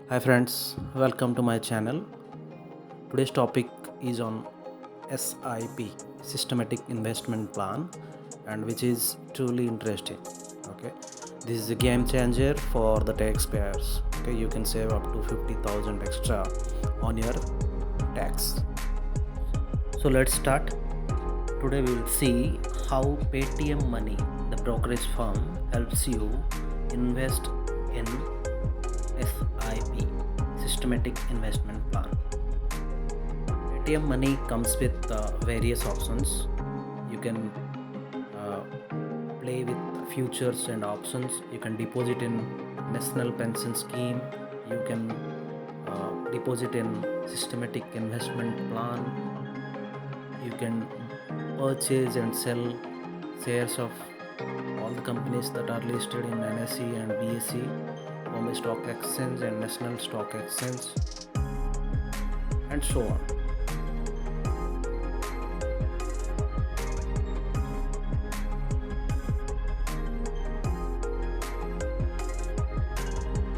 Hi friends, welcome to my channel. Today's topic is on SIP, Systematic Investment Plan, and which is truly interesting. Okay, this is a game changer for the taxpayers. Okay, you can save up to 50,000 extra on your tax. So let's start. Today we will see how Paytm Money, the brokerage firm, helps you invest in SIP, Systematic Investment Plan. Paytm Money comes with various options. You can uh, play with futures and options. You can deposit in National Pension Scheme. You can deposit in Systematic Investment Plan. You can purchase and sell shares of all the companies that are listed in NSE and BSE, Bombay Stock Exchange and National Stock Exchange, and so on.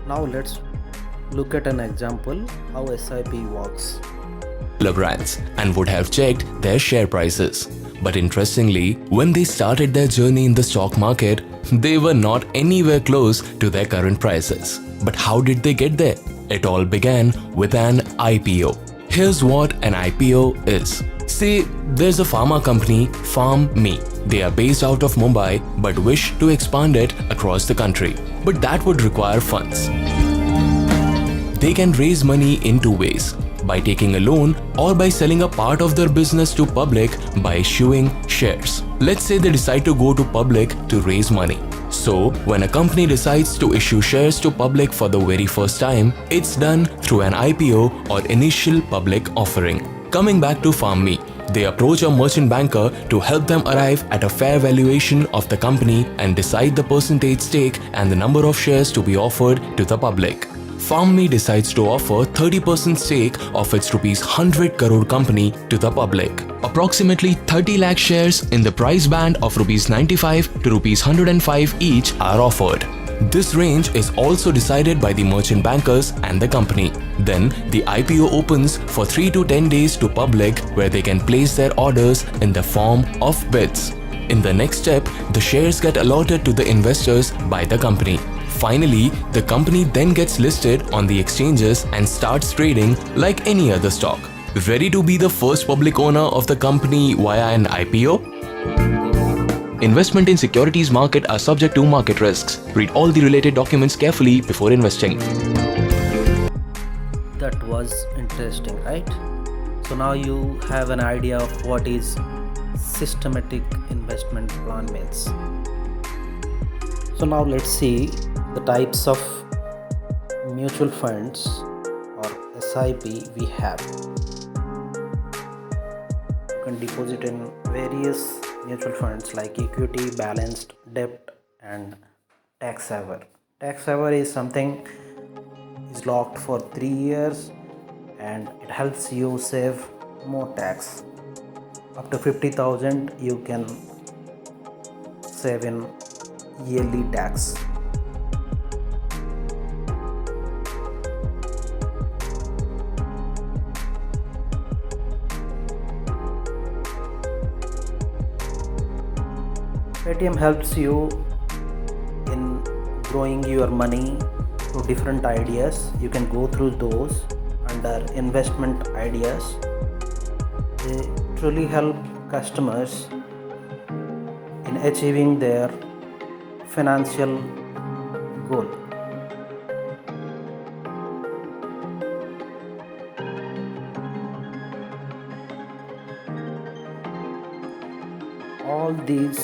Now let's look at an example how SIP works. Brands and would have checked their share prices. But interestingly, when they started their journey in the stock market, they were not anywhere close to their current prices. But how did they get there? It all began with an IPO. Here's what an IPO is. Say there's a pharma company, Farm Me. They are based out of Mumbai but wish to expand it across the country. But that would require funds. They can raise money in two ways, by taking a loan or by selling a part of their business to public by issuing shares. Let's say they decide to go to public to raise money. So, when a company decides to issue shares to public for the very first time, it's done through an IPO or initial public offering. Coming back to FarmMe, they approach a merchant banker to help them arrive at a fair valuation of the company and decide the percentage stake and the number of shares to be offered to the public. FarmMe decides to offer 30% stake of its ₹100 crore company to the public. Approximately 30 lakh shares in the price band of ₹95 to ₹105 each are offered. This range is also decided by the merchant bankers and the company. Then the IPO opens for 3 to 10 days to public where they can place their orders in the form of bids. In the next step, the shares get allotted to the investors by the company. Finally, the company then gets listed on the exchanges and starts trading like any other stock. Ready to be the first public owner of the company via an IPO? Investment in securities market are subject to market risks. Read all the related documents carefully before investing. That was interesting, right? So now you have an idea of what is systematic investment plan means. So now let's see the types of mutual funds or SIP we have. You can deposit in various mutual funds like equity, balanced, debt, and tax saver. Tax saver is something is locked for 3 years and it helps you save more tax. Up to 50,000 you can save in yearly tax. Paytm helps you in growing your money through different ideas. You can go through those under investment ideas. They truly help customers in achieving their financial goal. All these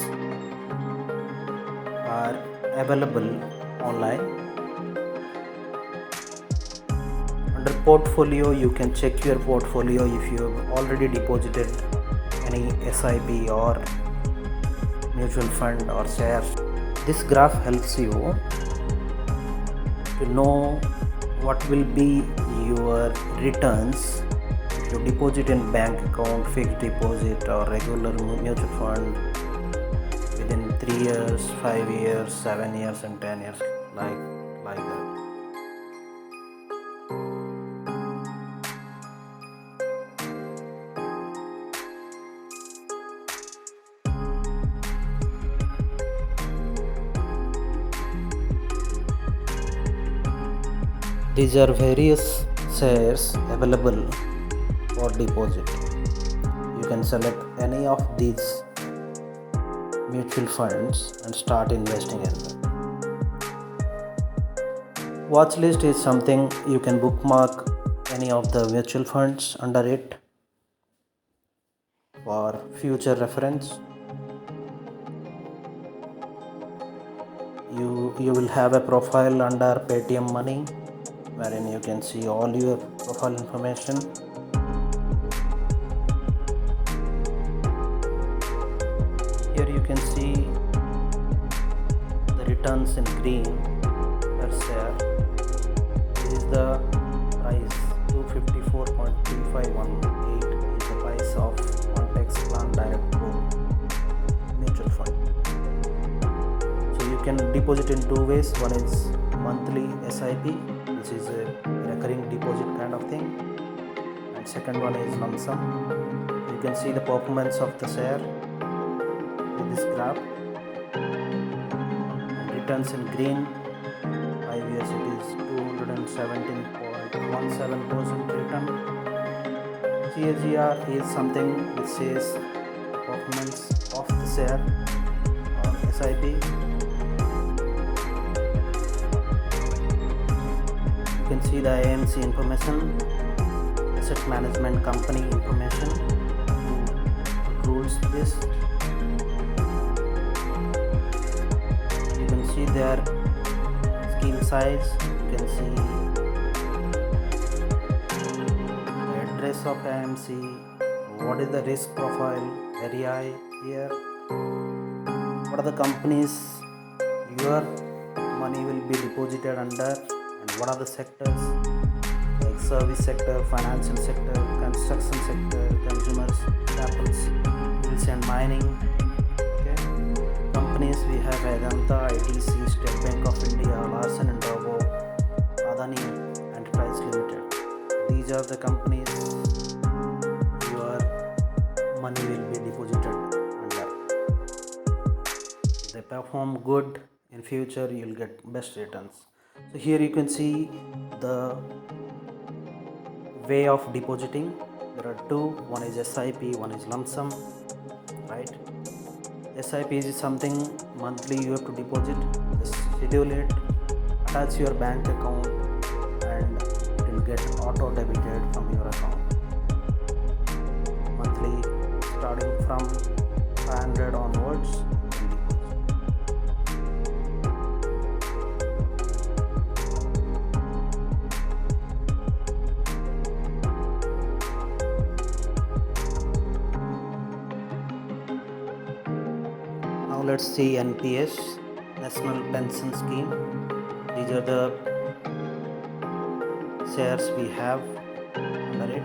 are available online. Under portfolio, you can check your portfolio if you have already deposited any SIP or mutual fund or shares. This graph helps you to know what will be your returns if you deposit in bank account, fixed deposit or regular mutual fund within 3 years, 5 years, 7 years and 10 years, like that. These are various shares available for deposit. You can select any of these mutual funds and start investing in them. Watch list is something you can bookmark any of the mutual funds under it for future reference. You will have a profile under Paytm Money wherein you can see all your profile information. Here you can see the returns in green per share. This is the price 254.3518 is the price of Context Plan Direct Pro mutual fund. So you can deposit in two ways. One is monthly SIP, which is a recurring deposit kind of thing, and second one is lump sum. You can see the performance of the share with this graph. And returns in green, 5 years it is 217.17% return. CAGR is something which says performance of the share or SIP. You can see the AMC information, asset management company information, who rules this. You can see their scheme size, you can see the address of AMC, what is the risk profile, very high here, what are the companies your money will be deposited under, and what are the sectors like service sector, financial sector, construction sector, consumers, staples, mills and mining. Okay. Companies we have Vedanta, ITC, State Bank of India, Larsen and Toubro, Adani Enterprise Limited. These are the companies your money will be deposited under. If they perform good in future, you will get best returns. So here you can see the way of depositing. There are two, one is SIP, one is lump sum, right? SIP is something monthly you have to deposit. Just schedule it, attach your bank account, and it will get auto debited from your account monthly, starting from 500 onwards. Now let's see NPS, National Pension Scheme. These are the shares we have under it.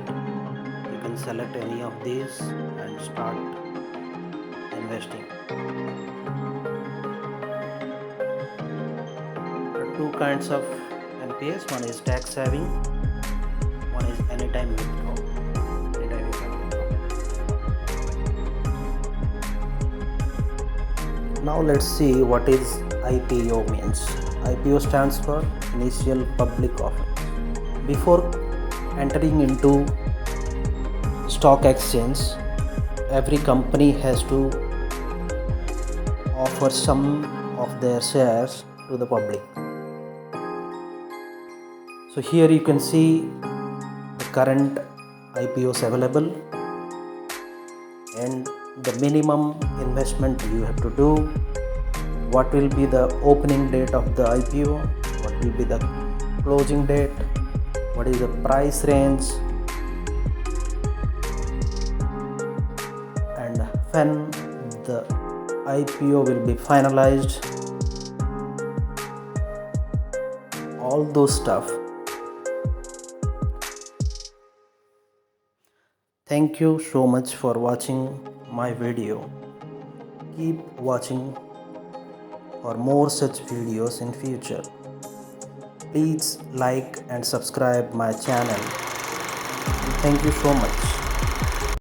You can select any of these and start investing. There are two kinds of NPS. One is tax saving, one is anytime withdraw. Anytime you can withdraw. Now let's see what is IPO means. IPO stands for Initial Public Offering. Before entering into stock exchange, every company has to offer some of their shares to the public. So here you can see the current IPOs available and the minimum investment you have to do, what will be the opening date of the IPO, what will be the closing date, what is the price range, and when the IPO will be finalized, all those stuff. Thank you so much for watching my video. Keep watching for more such videos in future. Please like and subscribe my channel. Thank you so much.